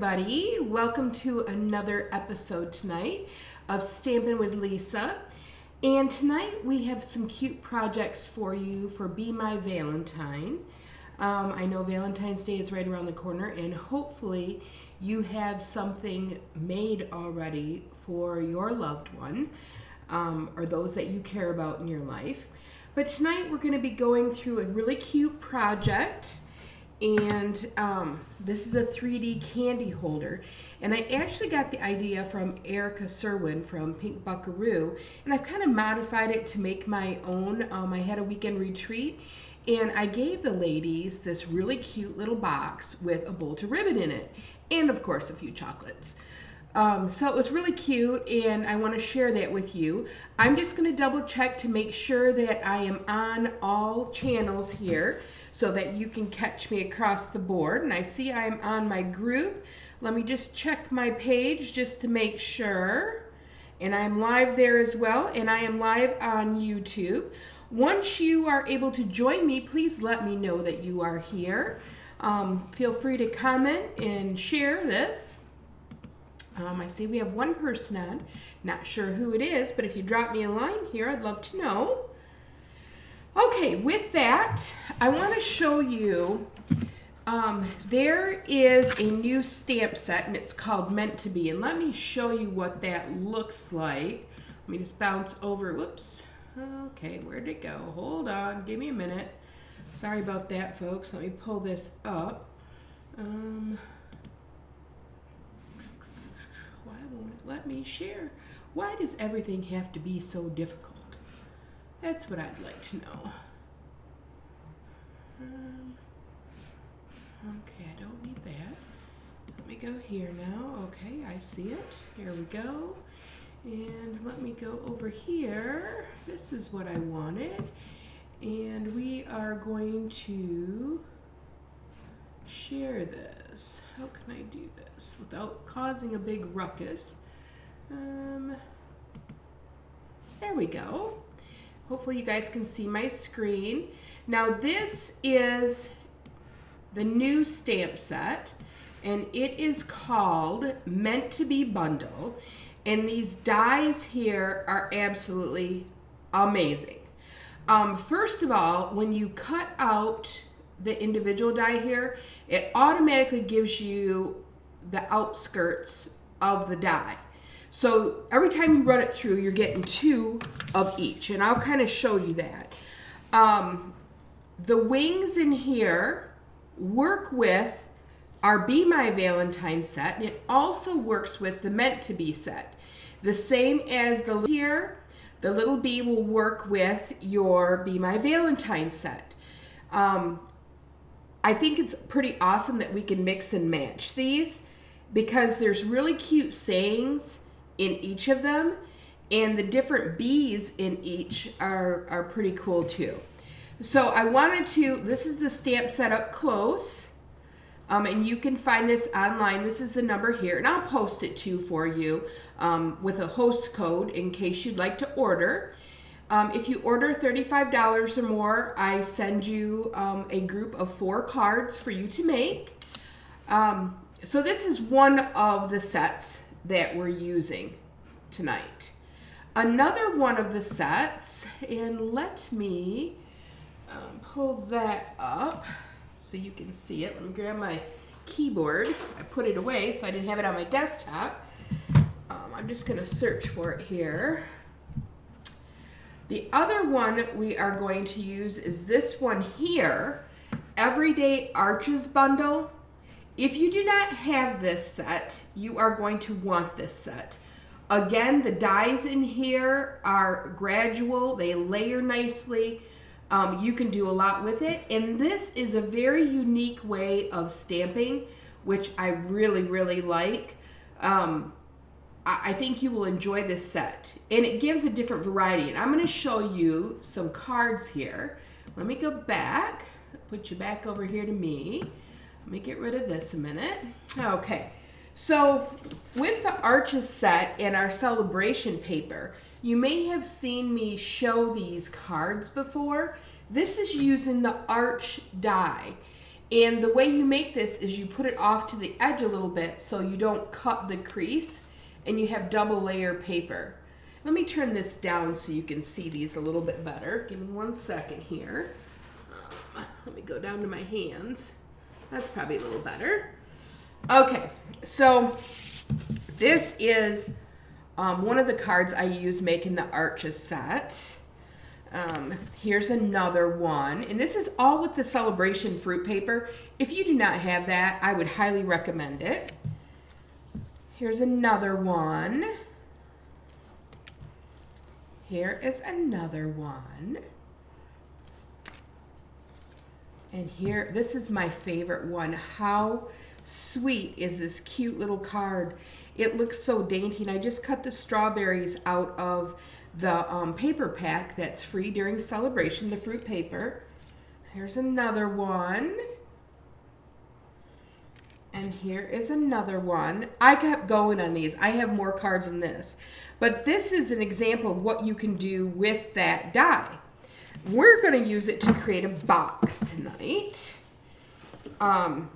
everybody. Welcome to another episode tonight of Stampin' with Lisa. And tonight we have some cute projects for you for Be My Valentine. I know Valentine's Day is right around the corner, and hopefully you have something made already for your loved one or those that you care about in your life. But tonight we're going to be going through a really cute project. And this is a 3D candy holder, and I actually got the idea from Erica Serwin from Pink Buckaroo, and I've kind of modified it to make my own. I had a weekend retreat, and I gave the ladies this really cute little box with a bolt of ribbon in it, and of course a few chocolates. So it was really cute, and I want to share that with you. I'm just going to double check to make sure that I am on all channels here, so that you can catch me across the board. And I see I'm on my group. Let me just check my page just to make sure. And I'm live there as well, and I am live on YouTube. Once you are able to join me, please let me know that you are here. Feel free to comment and share this. I see we have one person on. Not sure who it is, but if you drop me a line here, I'd love to know. Okay, with that, I want to show you, there is a new stamp set, and it's called Meant to Be. And let me show you what that looks like. Let me just bounce over. Whoops. Okay, where'd it go? Hold on. Give me a minute. Sorry about that, folks. Let me pull this up. Why won't it let me share? Why does everything have to be so difficult? That's what I'd like to know. Okay, I don't need that. Let me go here now. Okay, I see it. Here we go. And let me go over here. This is what I wanted. And we are going to share this. How can I do this without causing a big ruckus? There we go. Hopefully you guys can see my screen. Now this is the new stamp set, and it is called Meant to Be Bundle. And these dies here are absolutely amazing. First of all, when you cut out the individual die here, it automatically gives you the outskirts of the die. So every time you run it through, you're getting two of each, and I'll kind of show you that. The wings in here work with our Be My Valentine set, and it also works with the Meant to Be set. The same as the here, the little bee will work with your Be My Valentine set. I think it's pretty awesome that we can mix and match these, because there's really cute sayings in each of them, and the different bees in each are pretty cool too. So I wanted to, this is the stamp set up close, and you can find this online. This is the number here, and I'll post it too for you with a host code in case you'd like to order. If you order $35 or more, I send you a group of 4 cards for you to make. So this is one of the sets that we're using tonight. Another one of the sets, and let me pull that up so you can see it. Let me grab my keyboard. I put it away so I didn't have it on my desktop. I'm just going to search for it here. The other one we are going to use is this one here, Everyday Arches Bundle. If you do not have this set, you are going to want this set. Again, the dies in here are gradual. They layer nicely. You can do a lot with it. And this is a very unique way of stamping, which I really, really like. I think you will enjoy this set. And it gives a different variety. And I'm going to show you some cards here. Let me go back. Put you back over here to me. Let me get rid of this a minute. Okay, so with the Arches set and our celebration paper, you may have seen me show these cards before. This is using the Arch die. And the way you make this is you put it off to the edge a little bit so you don't cut the crease, and you have double layer paper. Let me turn this down so you can see these a little bit better. Give me 1 second here. Let me go down to my hands. That's probably a little better. Okay, so this is one of the cards I use making the Arches set. Here's another one, and this is all with the celebration fruit paper. If you do not have that, I would highly recommend it. Here's another one. Here is another one. And here, this is my favorite one. How sweet is this cute little card? It looks so dainty, and I just cut the strawberries out of the paper pack that's free during celebration, the fruit paper. Here's another one. And here is another one. I kept going on these. I have more cards than this. But this is an example of what you can do with that die. We're going to use it to create a box tonight. And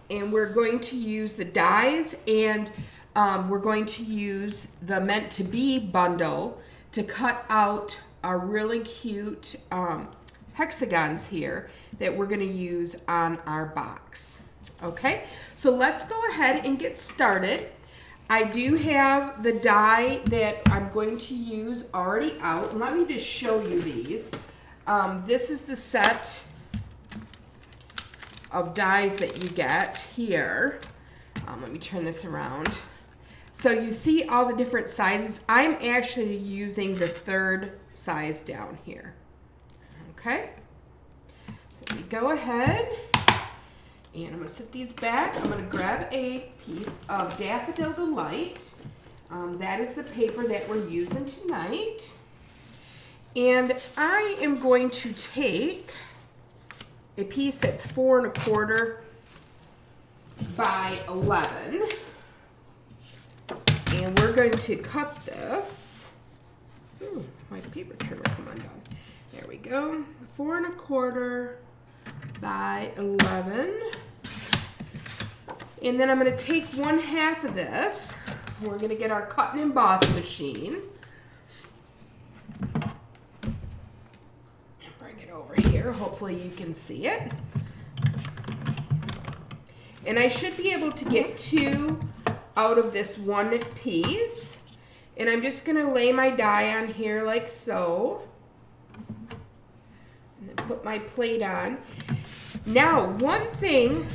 we're going to use the dies, and we're going to use the Meant to Be bundle to cut out our really cute hexagons here that we're going to use on our box. Okay, so let's go ahead and get started. I do have the die that I'm going to use already out. Let me just show you these. This is the set of dies that you get here. Let me turn this around. So you see all the different sizes. I'm actually using the 3rd size down here. Okay, so let me go ahead. And I'm going to set these back. I'm going to grab a piece of Daffodil Delight. That is the paper that we're using tonight. And I am going to take a piece that's 4 1/4 by 11. And we're going to cut this. Ooh, my paper trimmer come undone. There we go. 4 1/4 by 11. And then I'm going to take 1/2 of this. We're going to get our cut and emboss machine. Bring it over here. Hopefully you can see it. And I should be able to get 2 out of this one piece. And I'm just going to lay my die on here like so. And then put my plate on. Now, one thing,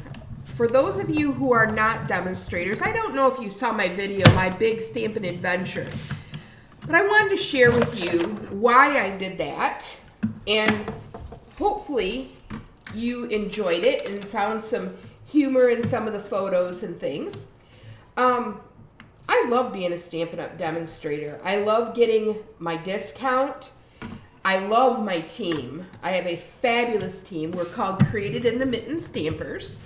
for those of you who are not demonstrators, I don't know if you saw my video, my big Stampin' Adventure, but I wanted to share with you why I did that, and hopefully you enjoyed it and found some humor in some of the photos and things. I love being a Stampin' Up! Demonstrator. I love getting my discount. I love my team. I have a fabulous team. We're called Created in the Mitten Stampers.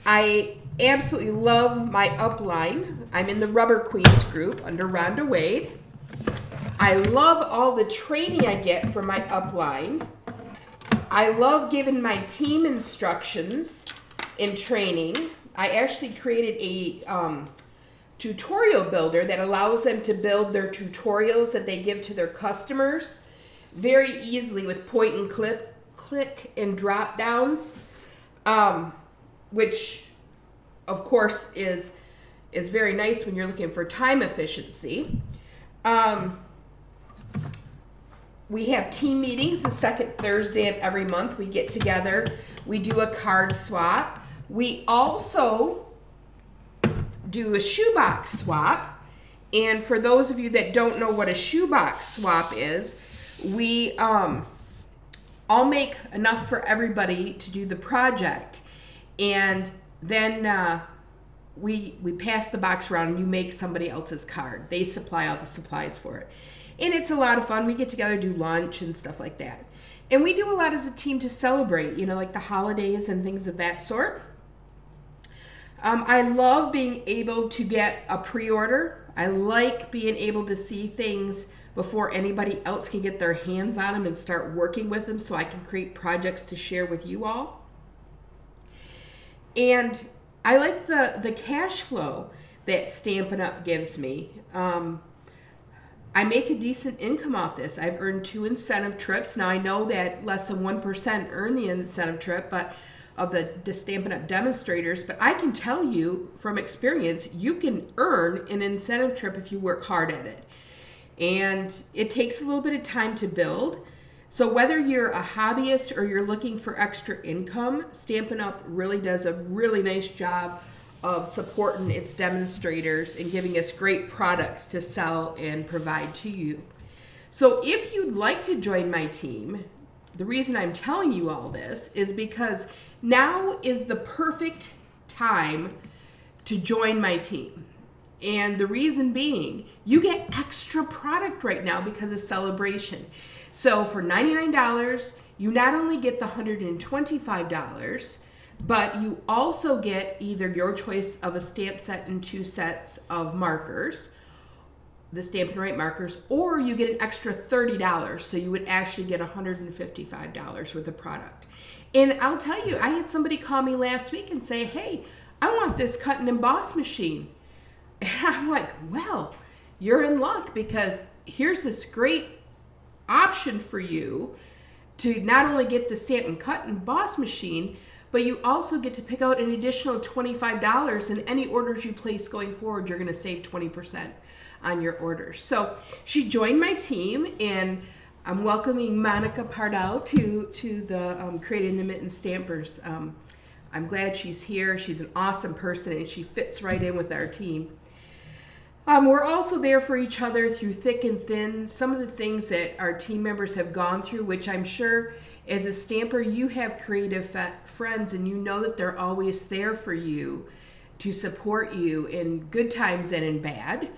I absolutely love my upline. I'm in the Rubber Queens group under Rhonda Wade. I love all the training I get from my upline. I love giving my team instructions in training. I actually created a tutorial builder that allows them to build their tutorials that they give to their customers very easily with point and click and drop downs, which of course is very nice when you're looking for time efficiency. We have team meetings the second Thursday of every month. We get together, we do a card swap. We also do a shoebox swap. And for those of you that don't know what a shoebox swap is, we all make enough for everybody to do the project, and then we pass the box around and you make somebody else's card. They supply all the supplies for it, and it's a lot of fun. We get together, do lunch and stuff like that, and we do a lot as a team to celebrate, you know, like the holidays and things of that sort. I love being able to get a pre-order. I like being able to see things before anybody else can get their hands on them and start working with them so I can create projects to share with you all. And I like the cash flow that Stampin' Up! Gives me. I make a decent income off this. I've earned 2 incentive trips. Now I know that less than 1% earn the incentive trip, but of the Stampin' Up! Demonstrators. But I can tell you from experience, you can earn an incentive trip if you work hard at it. And it takes a little bit of time to build. So whether you're a hobbyist or you're looking for extra income, Stampin' Up! Really does a really nice job of supporting its demonstrators and giving us great products to sell and provide to you. So if you'd like to join my team, the reason I'm telling you all this is because now is the perfect time to join my team. And the reason being, you get extra product right now because of Celebration. So for $99, you not only get the $125, but you also get either your choice of a stamp set and 2 sets of markers, the Stampin' Right markers, or you get an extra $30. So you would actually get $155 worth of product. And I'll tell you, I had somebody call me last week and say, hey, I want this cut and emboss machine. And I'm like, well, you're in luck because here's this great option for you to not only get the stamp and cut and emboss machine, but you also get to pick out an additional $25, and any orders you place going forward, you're going to save 20% on your orders. So she joined my team, and I'm welcoming Monica Pardell to the Creating the Mitten Stampers. I'm glad she's here. She's an awesome person, and she fits right in with our team. We're also there for each other through thick and thin. Some of the things that our team members have gone through, which I'm sure as a stamper, you have creative friends and you know that they're always there for you to support you in good times and in bad.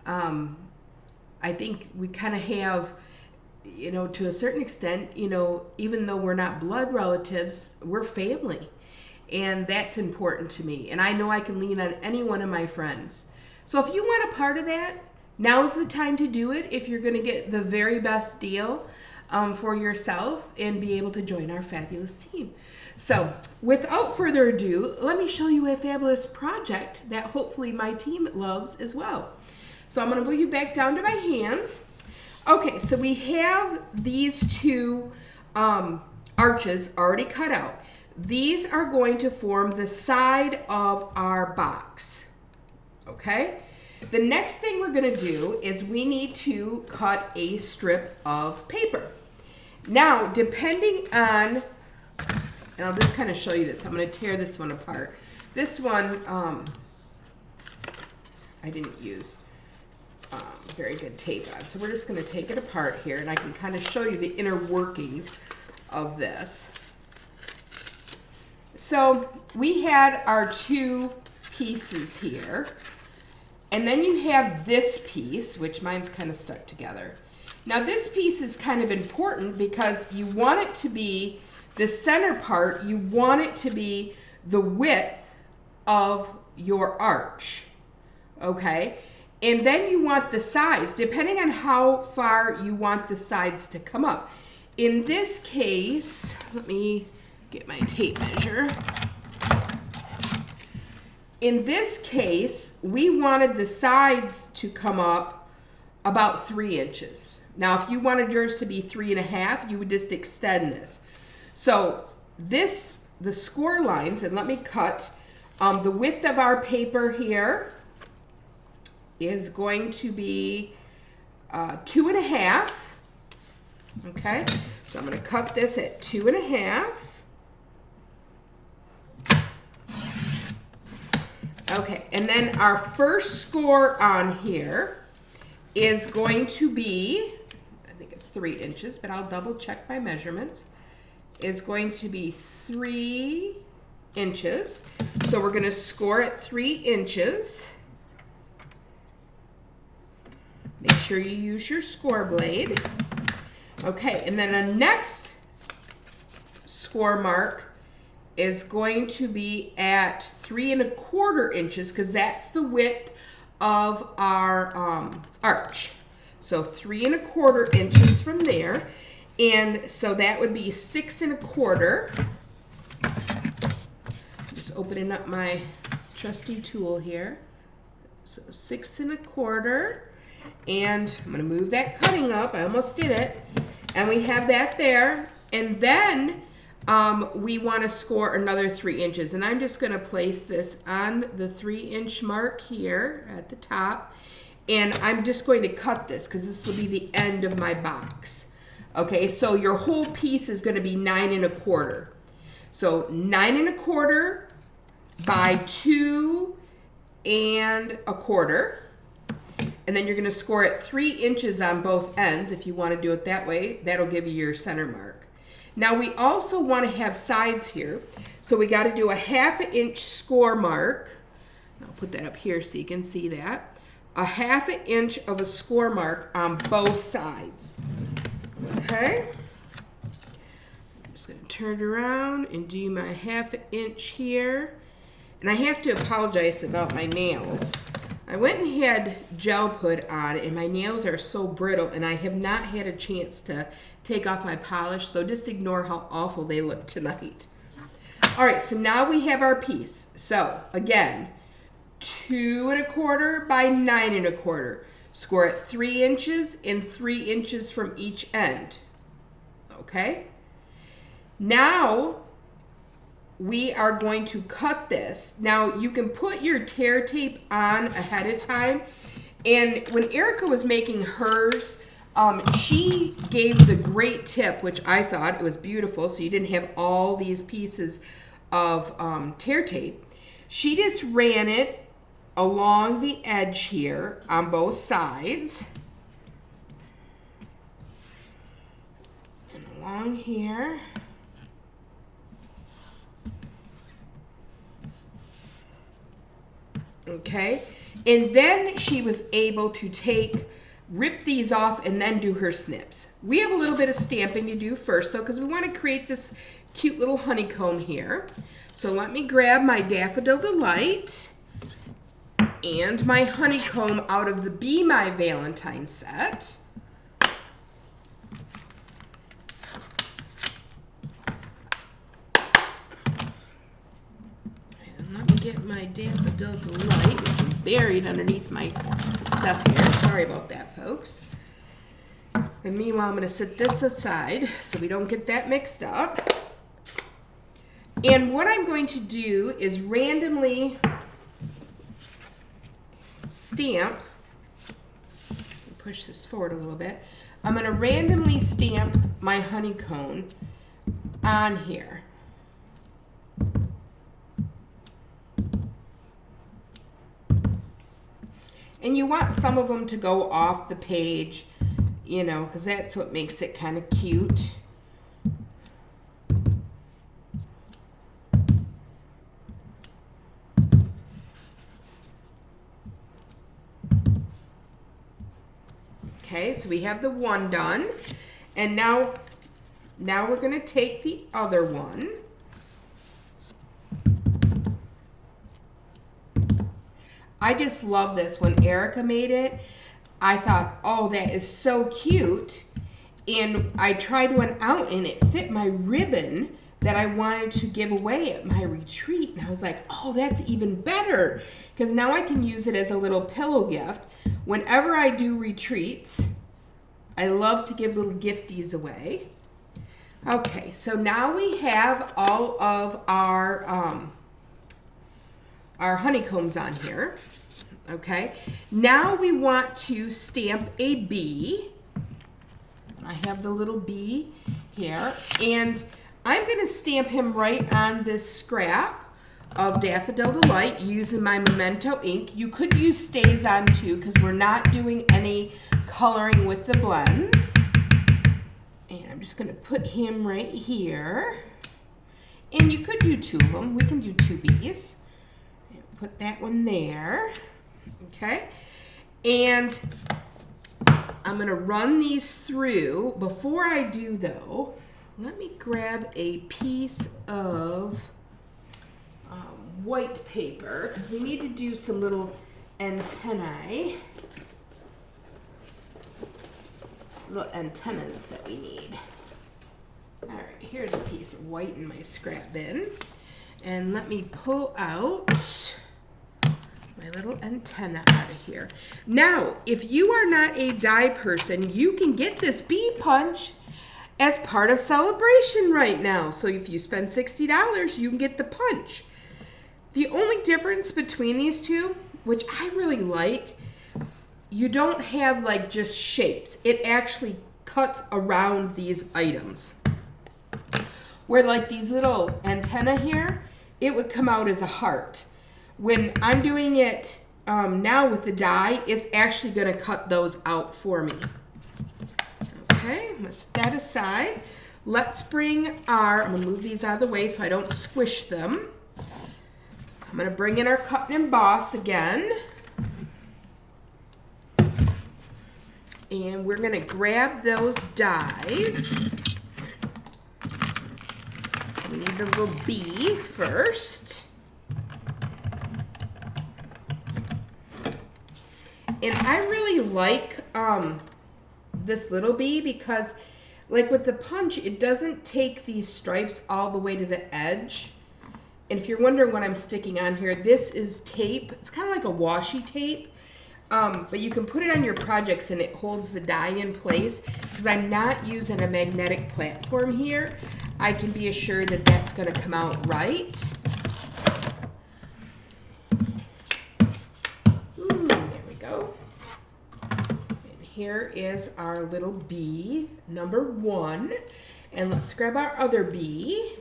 I think we kind of have, to a certain extent, even though we're not blood relatives, we're family. And that's important to me. And I know I can lean on any one of my friends. So if you want a part of that, now is the time to do it if you're going to get the very best deal for yourself and be able to join our fabulous team. So without further ado, let me show you a fabulous project that hopefully my team loves as well. So I'm going to move you back down to my hands. Okay, so we have these 2 arches already cut out. These are going to form the side of our box. Okay? The next thing we're going to do is we need to cut a strip of paper. Now, depending on, and I'll just kind of show you this. I'm going to tear this one apart. This one, I didn't use very good tape on. So we're just going to take it apart here, and I can kind of show you the inner workings of this. So we had our 2 pieces here. And then you have this piece, which mine's kind of stuck together. Now this piece is kind of important because you want it to be, the center part, you want it to be the width of your arch, okay? And then you want the sides, depending on how far you want the sides to come up. In this case, let me get my tape measure. In this case, we wanted the sides to come up about 3 inches. Now, if you wanted yours to be 3.5, you would just extend this. So the score lines, and let me cut, the width of our paper here is going to be 2.5. Okay, so I'm going to cut this at 2.5. Okay, and then our first score on here is going to be, I think it's 3 inches, but I'll double check my measurements, is going to be 3 inches. So we're going to score at 3 inches. Make sure you use your score blade. Okay, and then the next score mark is going to be at 3.25 inches because that's the width of our arch. So 3.25 inches from there, and so that would be 6.25. Just just opening up my trusty tool here. So 6 1/4, and I'm gonna move that cutting up. I almost did it, and we have that there. And then we want to score another 3 inches, and I'm just gonna place this on the 3-inch mark here at the top, and I'm just going to cut this because this will be the end of my box. Okay, so your whole piece is going to be 9 1/4. So 9 1/4 by 2 1/4. And then you're going to score it 3 inches on both ends if you want to do it that way. That'll give you your center mark. Now we also want to have sides here. So we got to do a 1/2 inch score mark. I'll put that up here so you can see that. A 1/2 inch of a score mark on both sides. Okay? I'm just going to turn it around and do my 1/2 inch here. And I have to apologize about my nails. I went and had gel put on, and my nails are so brittle, and I have not had a chance to take off my polish, so just ignore how awful they look tonight. All right, so now we have our piece. So again, 2 1/4 by 9 1/4. Score it 3 inches and 3 inches from each end. Okay? Now we are going to cut this. Now you can put your tear tape on ahead of time. And when Erica was making hers, she gave the great tip, which I thought it was beautiful, so you didn't have all these pieces of tear tape. She just ran it along the edge here on both sides. And along here. Okay, and then she was able to rip these off and then do her snips. We have a little bit of stamping to do first though, because we want to create this cute little honeycomb here. So let me grab my Daffodil Delight and my honeycomb out of the Be My Valentine set. And let me get my Daffodil Delight, which is buried underneath my stuff here. Sorry about that, folks. And meanwhile, I'm going to set this aside so we don't get that mixed up. And what I'm going to do is randomly stamp, push this forward a little bit. I'm going to randomly stamp my honeycomb on here. And you want some of them to go off the page, you know, because that's what makes it kind of cute. Okay, so we have the one done, and now we're going to take the other one. I just love this. When Erica made it, I thought, oh, that is so cute. And I tried one out, and it fit my ribbon that I wanted to give away at my retreat. And I was like, oh, that's even better, because now I can use it as a little pillow gift. Whenever I do retreats, I love to give little gifties away. Okay, so now we have all of our honeycombs on here. Okay, now we want to stamp a bee. I have the little bee here, and I'm going to stamp him right on this scrap of Daffodil Delight using my Memento ink. You could use StazOn too, because we're not doing any coloring with the blends. And I'm just going to put him right here. And you could do 2 of them. We can do 2 bees. And put that one there. Okay. And I'm going to run these through. Before I do though, let me grab a piece of white paper, because we need to do some little antennae. Little antennas that we need. All right, here's a piece of white in my scrap bin. And let me pull out my little antenna out of here. Now, if you are not a die person, you can get this bee punch as part of celebration right now. So if you spend $60, you can get the punch. The only difference between these two, which I really like, you don't have like just shapes. It actually cuts around these items. Where like these little antenna here, it would come out as a heart. When I'm doing it now with the die, it's actually going to cut those out for me. Okay, I'm going to set that aside. Let's bring our, I'm going to move these out of the way so I don't squish them. I'm going to bring in our cut and emboss again. And we're going to grab those dies. So we need the little bee first. And I really like this little bee because like with the punch, it doesn't take these stripes all the way to the edge. And if you're wondering what I'm sticking on here, this is tape. It's kind of like a washi tape, but you can put it on your projects and it holds the die in place. Because I'm not using a magnetic platform here, I can be assured that that's going to come out right. Here is our little bee, number 1. And let's grab our other bee.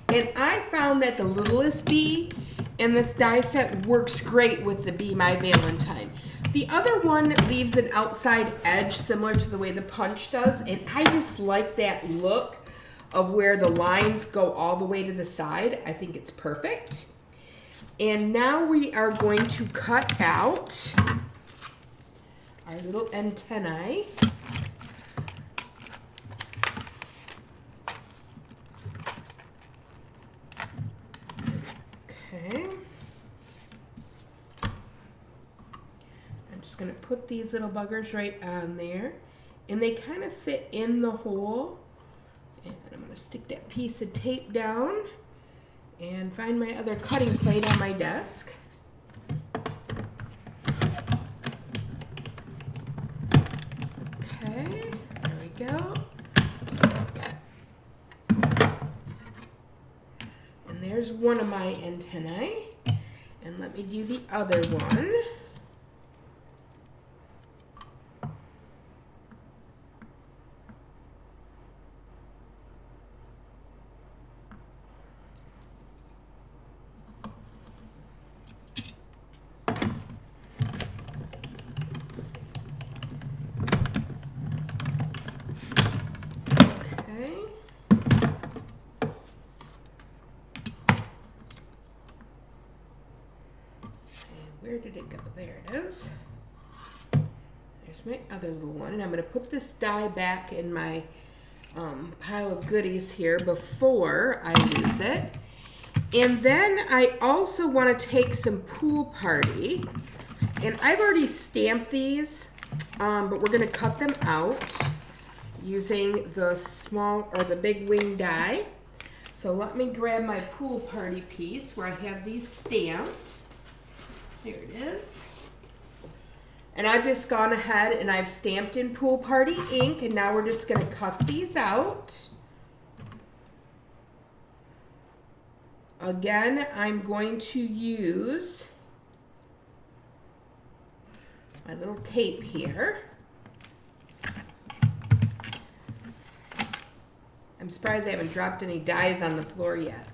And I found that the littlest bee in this die set works great with the Be My Valentine. The other one leaves an outside edge similar to the way the punch does. And I just like that look of where the lines go all the way to the side. I think it's perfect. And now we are going to cut out our little antennae. Okay. I'm just going to put these little buggers right on there. And they kind of fit in the hole. And I'm going to stick that piece of tape down. And find my other cutting plate on my desk. Okay, there we go. And there's one of my antennae. And let me do the other one. Where did it go? There it is. There's my other little one. And I'm going to put this die back in my pile of goodies here before I use it. And then I also want to take some Pool Party. And I've already stamped these, but we're going to cut them out using the small or the big wing die. So let me grab my Pool Party piece where I have these stamped. Here it is. And I've just gone ahead and I've stamped in Pool Party ink, and now we're just going to cut these out. Again, I'm going to use my little tape here. I'm surprised I haven't dropped any dies on the floor yet.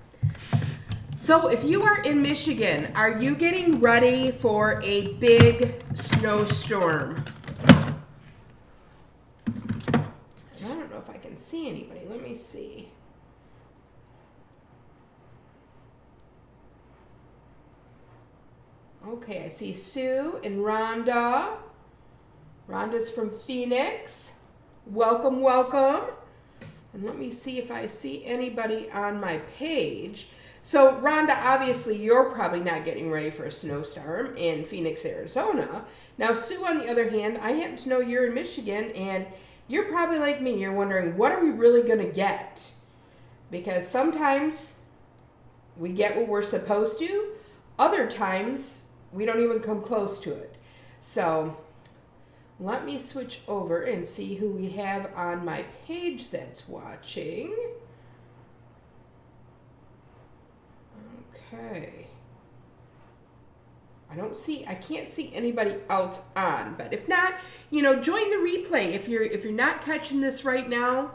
So if you are in Michigan, are you getting ready for a big snowstorm? I don't know if I can see anybody. Let me see. Okay, I see Sue and Rhonda. Rhonda's from Phoenix. Welcome, welcome. And let me see if I see anybody on my page. So, Rhonda, obviously, you're probably not getting ready for a snowstorm in Phoenix, Arizona. Now, Sue, on the other hand, I happen to know you're in Michigan, and you're probably like me. You're wondering, what are we really going to get? Because sometimes we get what we're supposed to. Other times, we don't even come close to it. So, let me switch over and see who we have on my page that's watching. Okay. I can't see anybody else on, but if not, join the replay. If you're not catching this right now,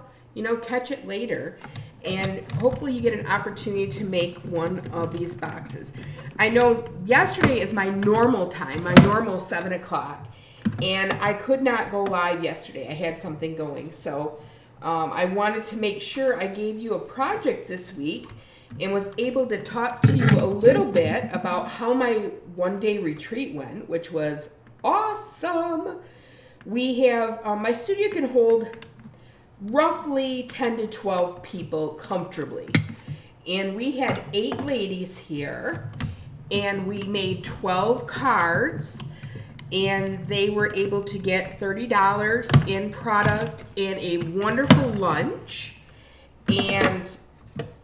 catch it later. And hopefully you get an opportunity to make one of these boxes. I know yesterday is my normal time, my normal 7 o'clock, and I could not go live yesterday. I had something going. So I wanted to make sure I gave you a project this week and was able to talk to you a little bit about how my one-day retreat went, which was awesome. We have, my studio can hold roughly 10 to 12 people comfortably. And we had 8 ladies here, and we made 12 cards, and they were able to get $30 in product and a wonderful lunch. And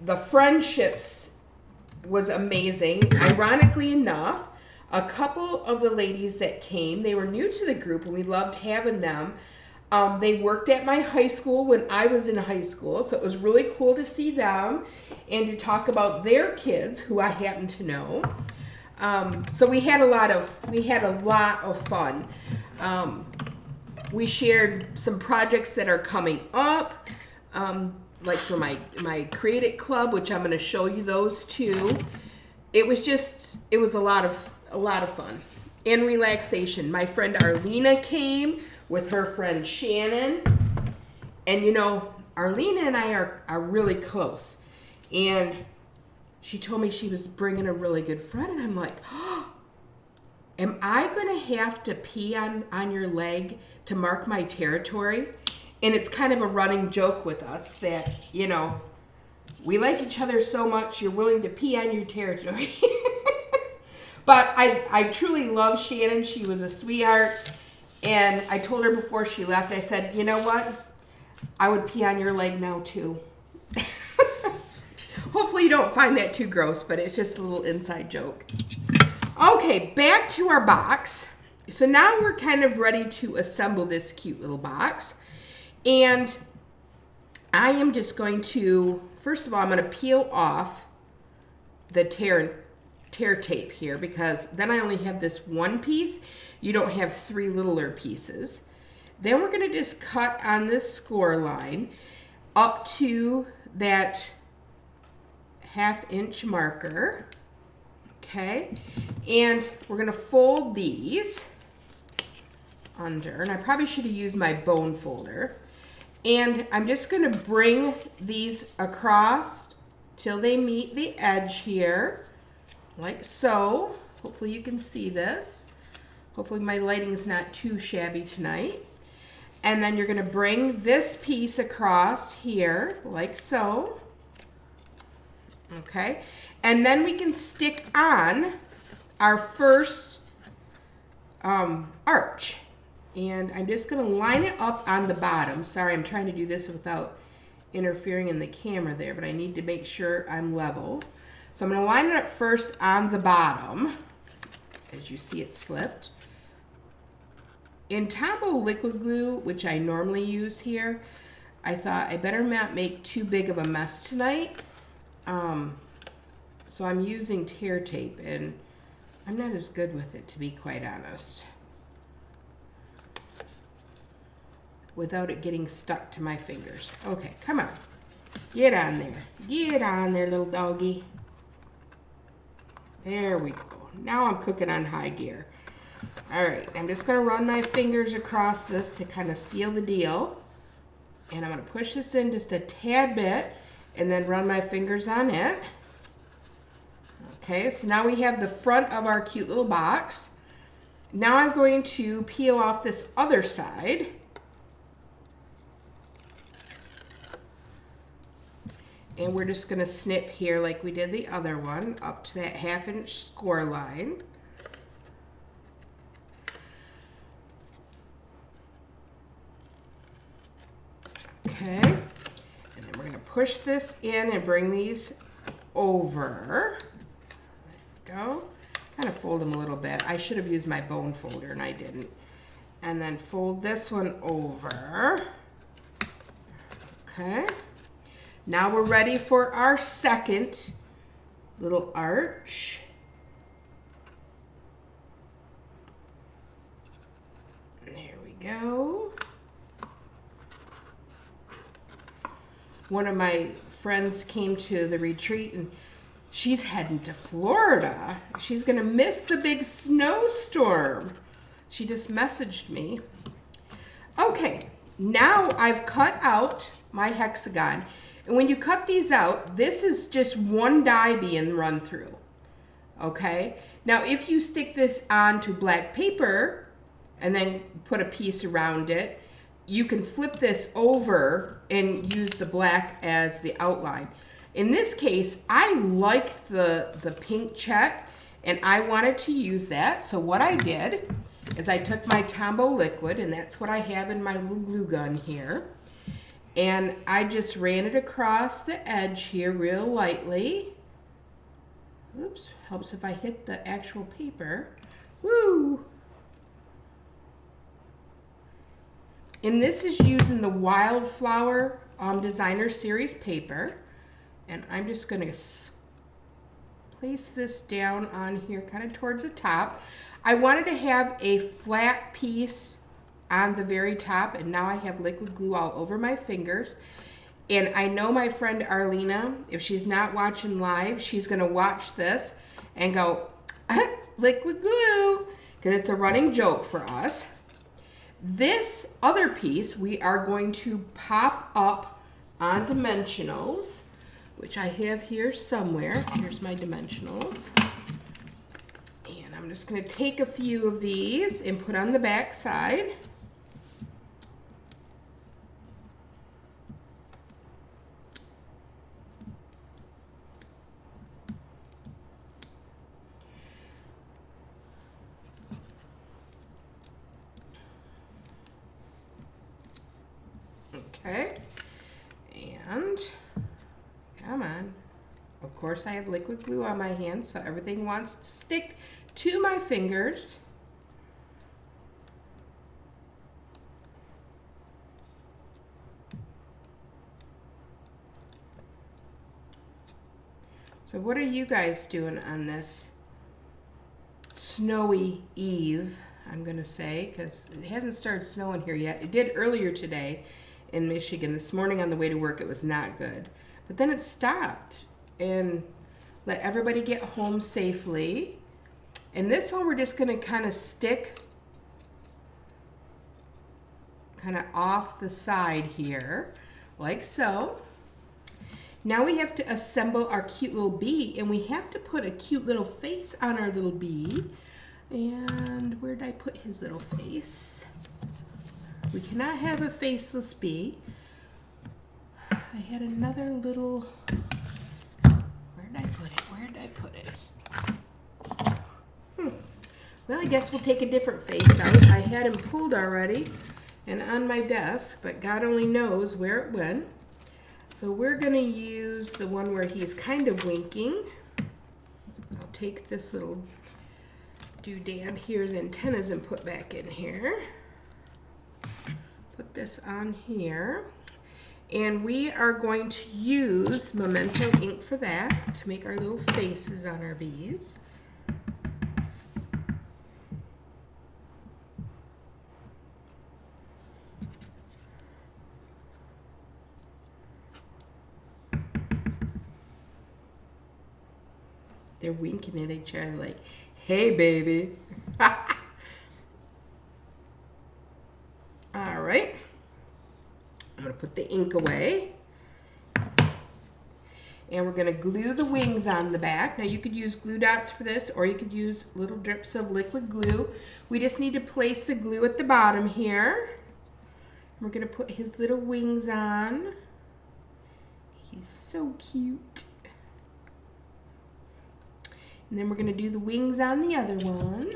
the friendships was amazing. Ironically enough, a couple of the ladies that came, they were new to the group, and we loved having them. They worked at my high school when I was in high school, so it was really cool to see them and to talk about their kids, who I happen to know. So we had a lot of fun. We shared some projects that are coming up, like for my Create It Club, which I'm going to show you those too. It was a lot of fun and relaxation. My friend Arlena came with her friend Shannon, and Arlena and I are really close, and she told me she was bringing a really good friend, and I'm like, oh, am I going to have to pee on your leg to mark my territory? And it's kind of a running joke with us that, we like each other so much, you're willing to pee on your territory. But I truly love Shannon. She was a sweetheart. And I told her before she left, I said, you know what? I would pee on your leg now too. Hopefully you don't find that too gross, but it's just a little inside joke. Okay, back to our box. So now we're kind of ready to assemble this cute little box. And I am just going to, first of all, I'm going to peel off the tear tape here, because then I only have this one piece. You don't have 3 littler pieces. Then we're going to just cut on this score line up to that 1/2 inch marker. Okay, and we're going to fold these under, and I probably should have used my bone folder. And I'm just going to bring these across till they meet the edge here, like so. Hopefully you can see this. Hopefully my lighting is not too shabby tonight. And then you're going to bring this piece across here, like so. Okay, and then we can stick on our first arch. And I'm just going to line it up on the bottom. Sorry, I'm trying to do this without interfering in the camera there, but I need to make sure I'm level. So I'm going to line it up first on the bottom. As you see, it slipped. In Tombow liquid glue, which I normally use here, I thought I better not make too big of a mess tonight. So I'm using tear tape, and I'm not as good with it, to be quite honest, without it getting stuck to my fingers. Okay, come on. Get on there. Get on there, little doggy. There we go. Now I'm cooking on high gear. All right, I'm just going to run my fingers across this to kind of seal the deal. And I'm going to push this in just a tad bit and then run my fingers on it. Okay, so now we have the front of our cute little box. Now I'm going to peel off this other side. And we're just going to snip here like we did the other one up to that 1/2 inch score line. Okay, and then we're going to push this in and bring these over. There we go. Kind of fold them a little bit. I should have used my bone folder and I didn't. And then fold this one over. Okay. Now we're ready for our second little arch. There we go. One of my friends came to the retreat and she's heading to Florida. She's going to miss the big snowstorm. She just messaged me. Okay, now I've cut out my hexagon. And when you cut these out, this is just one die being run through. Okay? Now, if you stick this onto black paper and then put a piece around it, you can flip this over and use the black as the outline. In this case, I like the pink check and I wanted to use that. So what I did is I took my Tombow liquid, and that's what I have in my little glue gun here. And I just ran it across the edge here real lightly. Oops, helps if I hit the actual paper. Woo! And this is using the Wildflower Designer Series paper. And I'm just going to place this down on here kind of towards the top. I wanted to have a flat piece on the very top, and now I have liquid glue all over my fingers. And I know my friend Arlena, if she's not watching live, she's going to watch this and go, liquid glue, because it's a running joke for us. This other piece we are going to pop up on dimensionals, which I have here somewhere. Here's my dimensionals. And I'm just going to take a few of these and put on the back side. Okay, and come on. Of course I have liquid glue on my hand, so everything wants to stick to my fingers. So what are you guys doing on this snowy eve, I'm going to say, because it hasn't started snowing here yet. It did earlier today in Michigan. This morning on the way to work, it was not good. But then it stopped and let everybody get home safely. And this one we're just going to kind of stick kind of off the side here, like so. Now we have to assemble our cute little bee, and we have to put a cute little face on our little bee. And where did I put his little face? We cannot have a faceless bee. I had another little, where did I put it? Where did I put it? Well, I guess we'll take a different face out. I had him pulled already and on my desk, but God only knows where it went. So we're going to use the one where he's kind of winking. I'll take this little doodad here, the antennas, and put back in here. Put this on here. And we are going to use Memento ink for that, to make our little faces on our bees. They're winking at each other like, hey, baby. All right. I'm going to put the ink away. And we're going to glue the wings on the back. Now you could use glue dots for this, or you could use little drips of liquid glue. We just need to place the glue at the bottom here. We're going to put his little wings on. He's so cute. And then we're going to do the wings on the other one.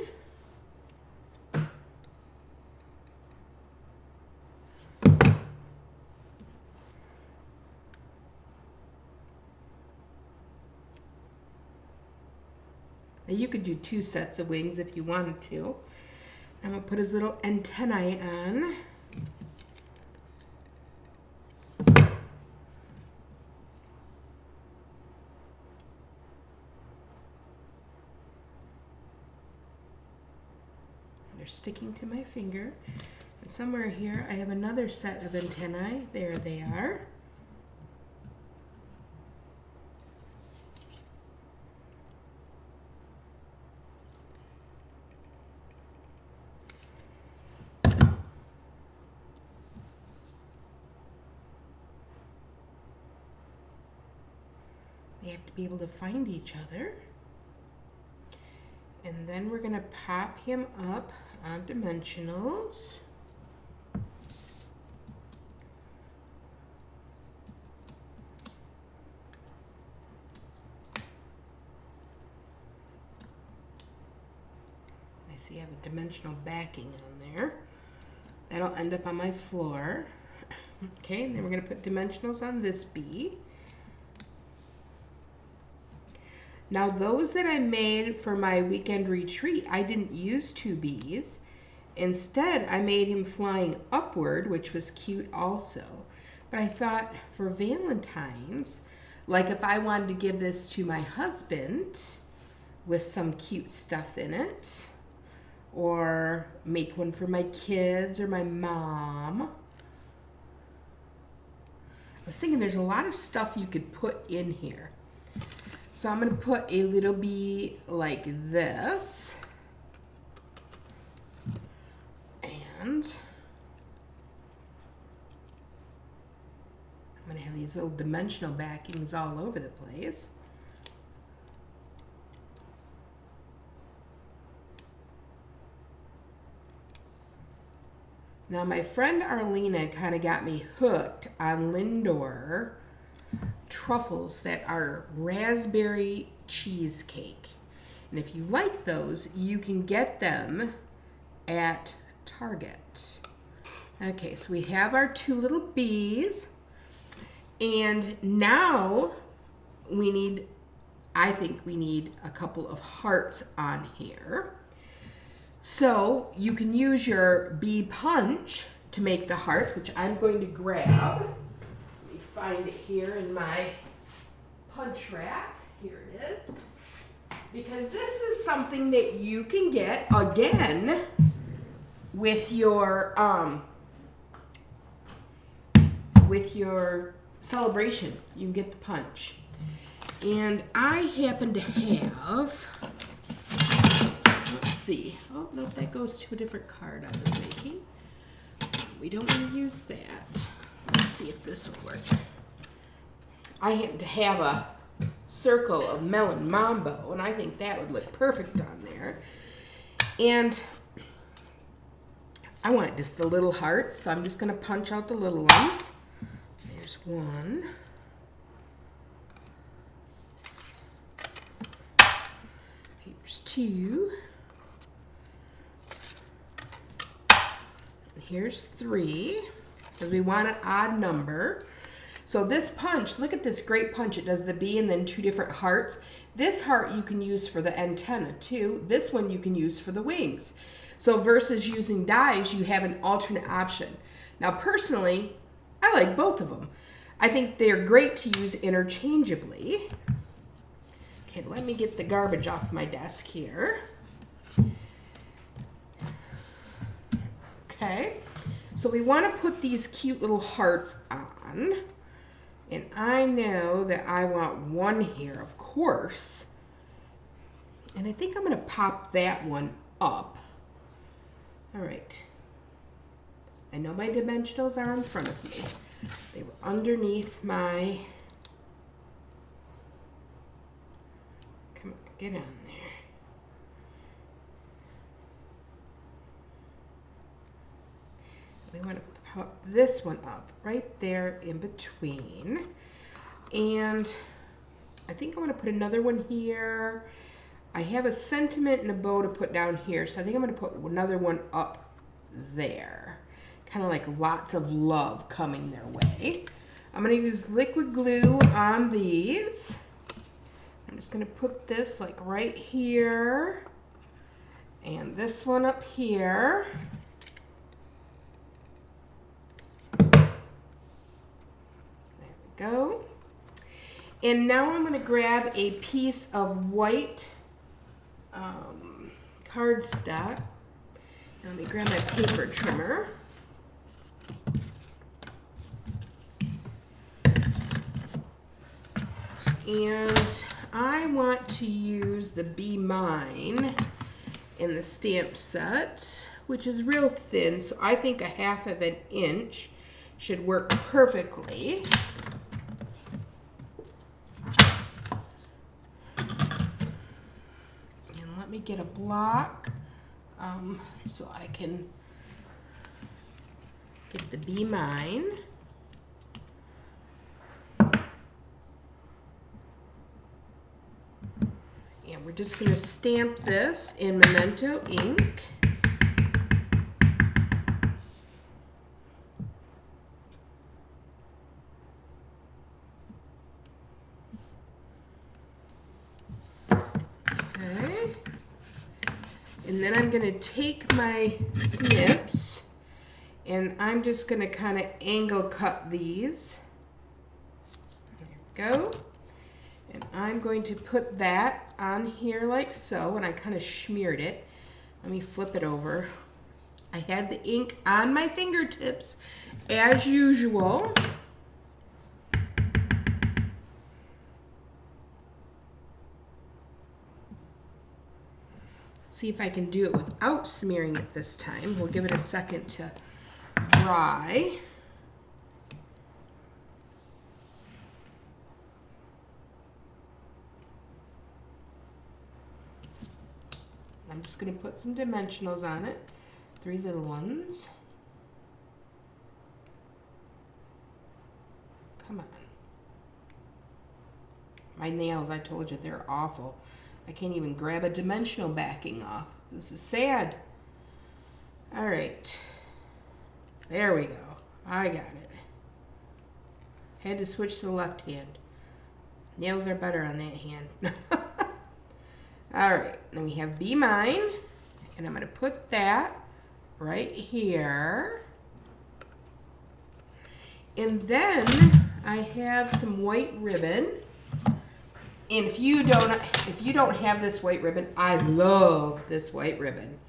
Now you could do 2 sets of wings if you wanted to. I'm going to put his little antennae on. They're sticking to my finger. And somewhere here I have another set of antennae. There they are. They have to be able to find each other. And then we're going to pop him up on dimensionals. I see I have a dimensional backing on there. That'll end up on my floor. Okay, and then we're going to put dimensionals on this bee. Now those that I made for my weekend retreat, I didn't use 2 bees. Instead, I made him flying upward, which was cute also. But I thought for Valentine's, like if I wanted to give this to my husband with some cute stuff in it, or make one for my kids or my mom. I was thinking there's a lot of stuff you could put in here. So I'm going to put a little bee like this. And I'm going to have these little dimensional backings all over the place. Now my friend Arlena kind of got me hooked on Lindor truffles that are raspberry cheesecake. And if you like those, you can get them at Target. Okay, so we have our 2 little bees. And now we need, I think we need a couple of hearts on here. So you can use your bee punch to make the hearts, which I'm going to grab. Let me find it here in my punch rack. Here it is. Because this is something that you can get, again, with your celebration. You can get the punch. And I happen to have, let's see. Oh, no, that goes to a different card I was making. We don't want to use that. Let's see if this will work. I happen to have a circle of melon mambo, and I think that would look perfect on there. And I want just the little hearts, so I'm just going to punch out the little ones. There's one. Here's 2. And here's 3, because we want an odd number. So this punch, look at this great punch. It does the bee and then 2 different hearts. This heart you can use for the antenna too. This one you can use for the wings. So versus using dies, you have an alternate option. Now personally, I like both of them. I think they're great to use interchangeably. Okay, let me get the garbage off my desk here. Okay, so we want to put these cute little hearts on. And I know that I want one here, of course. And I think I'm going to pop that one up. All right. I know my dimensionals are in front of me. They were underneath my... Come on, get on there. We want to put this one up right there in between. And I think I want to put another one here. I have a sentiment and a bow to put down here, so I think I'm going to put another one up there. Kind of like lots of love coming their way. I'm going to use liquid glue on these. I'm just going to put this like right here and this one up here. There we go. And now I'm going to grab a piece of white cardstock. Let me grab my paper trimmer. And I want to use the Be Mine in the stamp set, which is real thin, so I think 1/2 inch should work perfectly. And let me get a block so I can get the Be Mine. And we're just going to stamp this in Memento ink. Okay. And then I'm going to take my snips and I'm just going to kind of angle cut these. There we go. And I'm going to put that on here like so, and I kind of smeared it. Let me flip it over. I had the ink on my fingertips as usual. See if I can do it without smearing it this time. We'll give it a second to dry. I'm just going to put some dimensionals on it, 3 little ones. Come on. My nails, I told you, they're awful. I can't even grab a dimensional backing off. This is sad. All right. There we go. I got it. Had to switch to the left hand. Nails are better on that hand. All right, then we have Be Mine, and I'm going to put that right here. And then I have some white ribbon. And if you don't have this white ribbon, I love this white ribbon.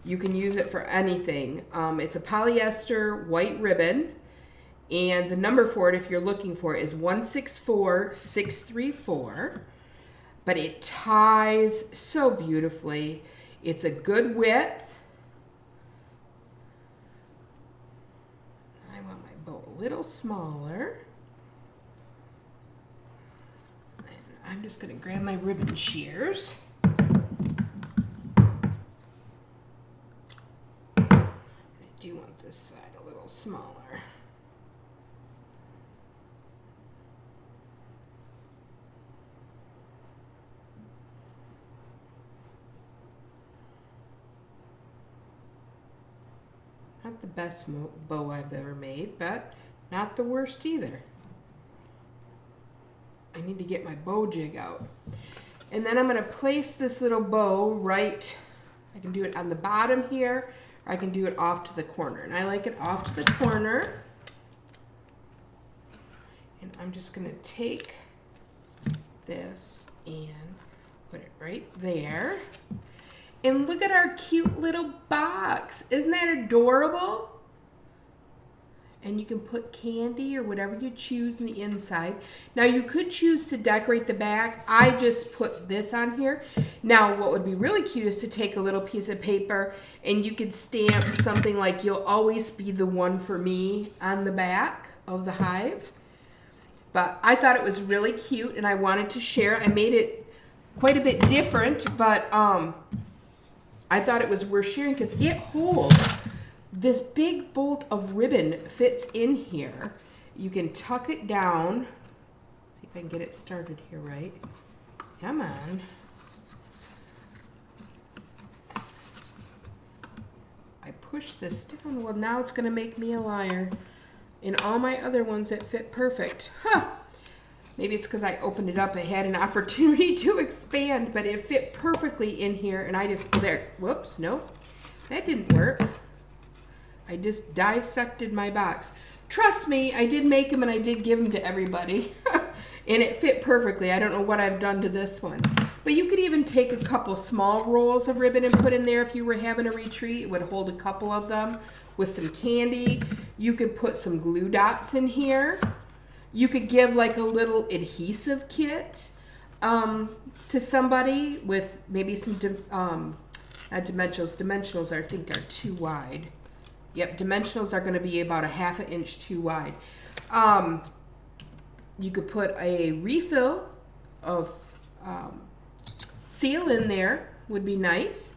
You can use it for anything. It's a polyester white ribbon, and the number for it, if you're looking for it, is 164634. But it ties so beautifully. It's a good width. I want my bow a little smaller. And I'm just going to grab my ribbon shears. I do want this side a little smaller. Not the best bow I've ever made, but not the worst either. I need to get my bow jig out. And then I'm going to place this little bow right, I can do it on the bottom here, or I can do it off to the corner. And I like it off to the corner. And I'm just going to take this and put it right there. And look at our cute little box. Isn't that adorable? And you can put candy or whatever you choose in the inside. Now you could choose to decorate the back. I just put this on here. Now what would be really cute is to take a little piece of paper and you could stamp something like "You'll always be the one for me" on the back of the hive. But I thought it was really cute and I wanted to share. I made it quite a bit different, but I thought it was worth sharing because it holds. This big bolt of ribbon fits in here. You can tuck it down. See if I can get it started here right. Come on. I push this down. Well, now it's going to make me a liar. In all my other ones, it fit perfect. Huh. Maybe it's because I opened it up. It had an opportunity to expand, but it fit perfectly in here. And I just, there, whoops, nope, that didn't work. I just dissected my box. Trust me, I did make them and I did give them to everybody. And it fit perfectly. I don't know what I've done to this one. But you could even take a couple small rolls of ribbon and put in there if you were having a retreat. It would hold a couple of them with some candy. You could put some glue dots in here. You could give like a little adhesive kit to somebody with maybe some, not dimensionals. Dimensionals I think are too wide. Yep, dimensionals are going to be about a ½ an inch too wide. You could put a refill of seal in there, would be nice.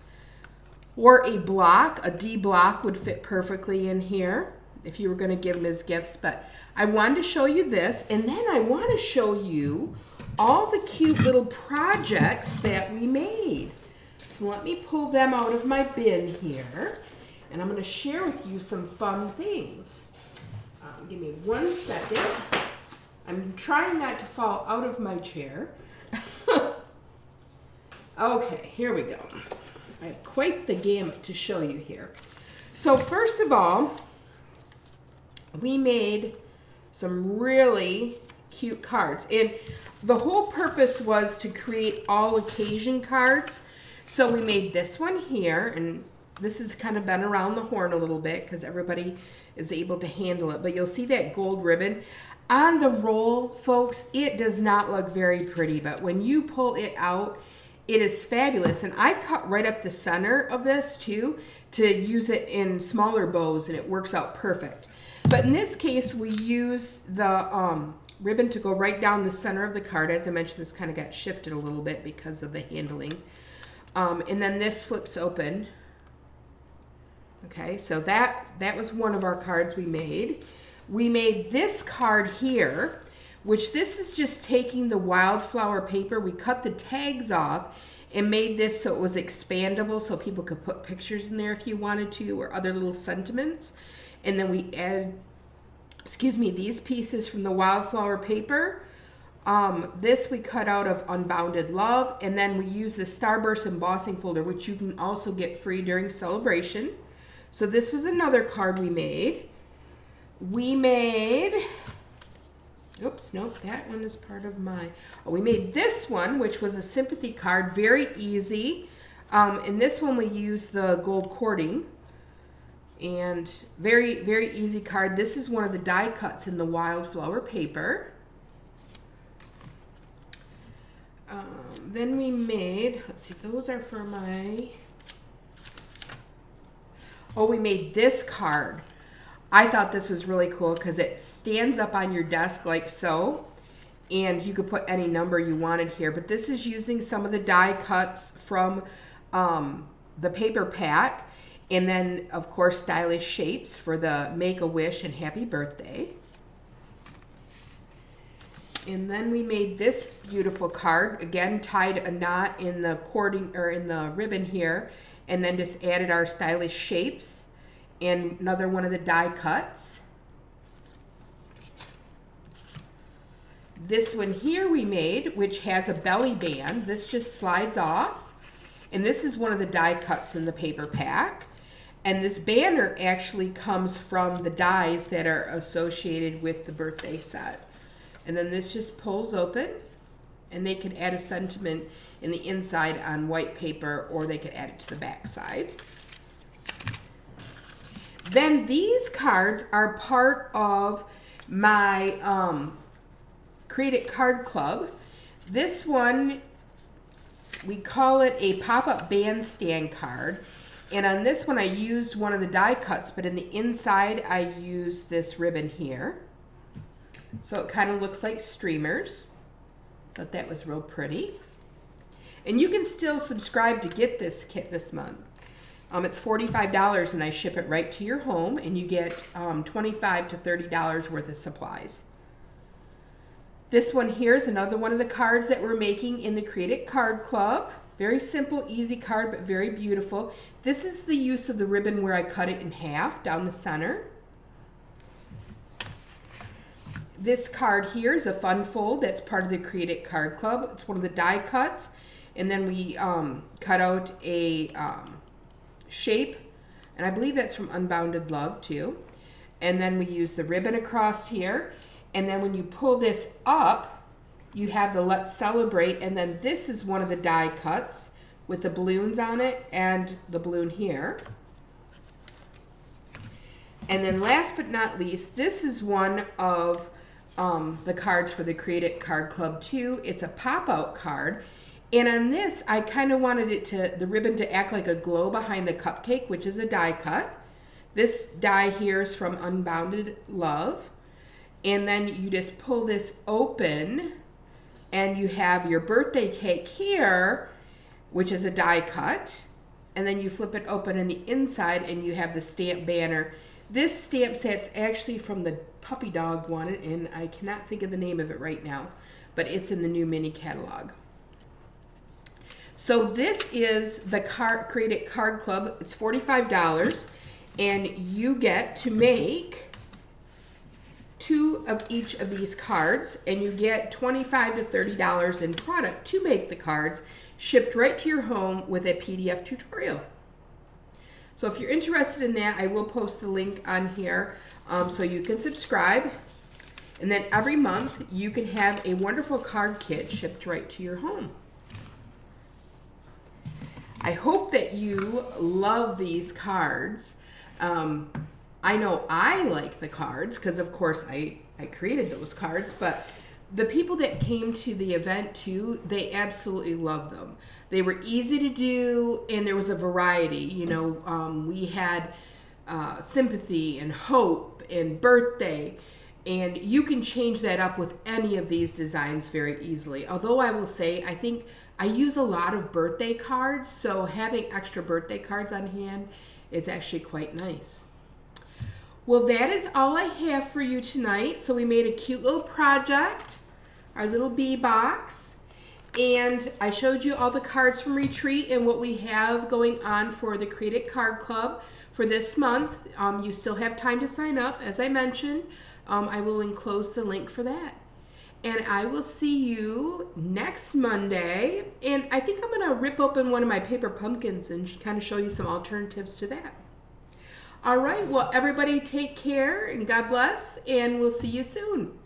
Or a block, a D block would fit perfectly in here if you were going to give them as gifts. But I wanted to show you this, and then I want to show you all the cute little projects that we made. So let me pull them out of my bin here, and I'm going to share with you some fun things. Give me 1 second. I'm trying not to fall out of my chair. Okay, here we go. I have quite the gamut to show you here. So first of all, we made some really cute cards. And the whole purpose was to create all occasion cards. So we made this one here, and this has kind of been around the horn a little bit because everybody is able to handle it. But you'll see that gold ribbon. On the roll, folks, it does not look very pretty, but when you pull it out, it is fabulous. And I cut right up the center of this too to use it in smaller bows, and it works out perfect. But in this case, we use the ribbon to go right down the center of the card. As I mentioned, this kind of got shifted a little bit because of the handling. And then this flips open. Okay, so that was one of our cards we made. We made this card here, which this is just taking the wildflower paper. We cut the tags off and made this so it was expandable so people could put pictures in there if you wanted to, or other little sentiments. And then we add, these pieces from the wildflower paper. This we cut out of Unbounded Love. And then we use the Starburst embossing folder, which you can also get free during celebration. So this was another card we made. We made, oops, nope, that one is part of my, we made this one, which was a sympathy card, very easy. In this one we used the gold cording, and very, very easy card. This is one of the die cuts in the wildflower paper. Then we made, let's see, those are for my, we made this card. I thought this was really cool because it stands up on your desk like so, and you could put any number you wanted here. But this is using some of the die cuts from the paper pack, and then of course stylish shapes for the Make-A-Wish and Happy Birthday. And then we made this beautiful card, again tied a knot in the cording or in the ribbon here, and then just added our stylish shapes. And another one of the die cuts. This one here we made, which has a belly band. This just slides off. And this is one of the die cuts in the paper pack. And this banner actually comes from the dies that are associated with the birthday set. And then this just pulls open, and they could add a sentiment in the inside on white paper, or they could add it to the back side. Then these cards are part of my Create It Card Club. This one, we call it a pop-up bandstand card. And on this one, I used one of the die cuts, but in the inside, I used this ribbon here. So it kind of looks like streamers. Thought that was real pretty. And you can still subscribe to get this kit this month. It's $45 and I ship it right to your home, and you get $25 to $30 worth of supplies. This one here is another one of the cards that we're making in the Create It Card Club. Very simple, easy card, but very beautiful. This is the use of the ribbon where I cut it in half down the center. This card here is a fun fold that's part of the Create It Card Club. It's one of the die cuts. And then we cut out a shape. And I believe that's from Unbounded Love too. And then we use the ribbon across here. And then when you pull this up, you have the Let's Celebrate. And then this is one of the die cuts with the balloons on it and the balloon here. And then last but not least, this is one of the cards for the Create It Card Club too. It's a pop-out card. And on this, I kind of wanted the ribbon to act like a glow behind the cupcake, which is a die cut. This die here is from Unbounded Love. And then you just pull this open and you have your birthday cake here, which is a die cut. And then you flip it open in the inside and you have the stamp banner. This stamp set's actually from the puppy dog one, and I cannot think of the name of it right now, but it's in the new mini catalog. So this is the Create It Card Club. It's $45, and you get to make 2 of each of these cards, and you get $25 to $30 in product to make the cards, shipped right to your home with a PDF tutorial. So if you're interested in that, I will post the link on here so you can subscribe. And then every month you can have a wonderful card kit shipped right to your home. I hope that you love these cards. I know I like the cards because of course I created those cards, but the people that came to the event too, they absolutely love them. They were easy to do, and there was a variety. You know, we had sympathy and hope and birthday, and you can change that up with any of these designs very easily. Although I will say, I think I use a lot of birthday cards, so having extra birthday cards on hand is actually quite nice. Well, that is all I have for you tonight. So we made a cute little project, our little bee box. And I showed you all the cards from Retreat and what we have going on for the Create It Card Club for this month. You still have time to sign up, as I mentioned. I will enclose the link for that. And I will see you next Monday. And I think I'm going to rip open one of my paper pumpkins and kind of show you some alternatives to that. All right, well, everybody take care and God bless, and we'll see you soon.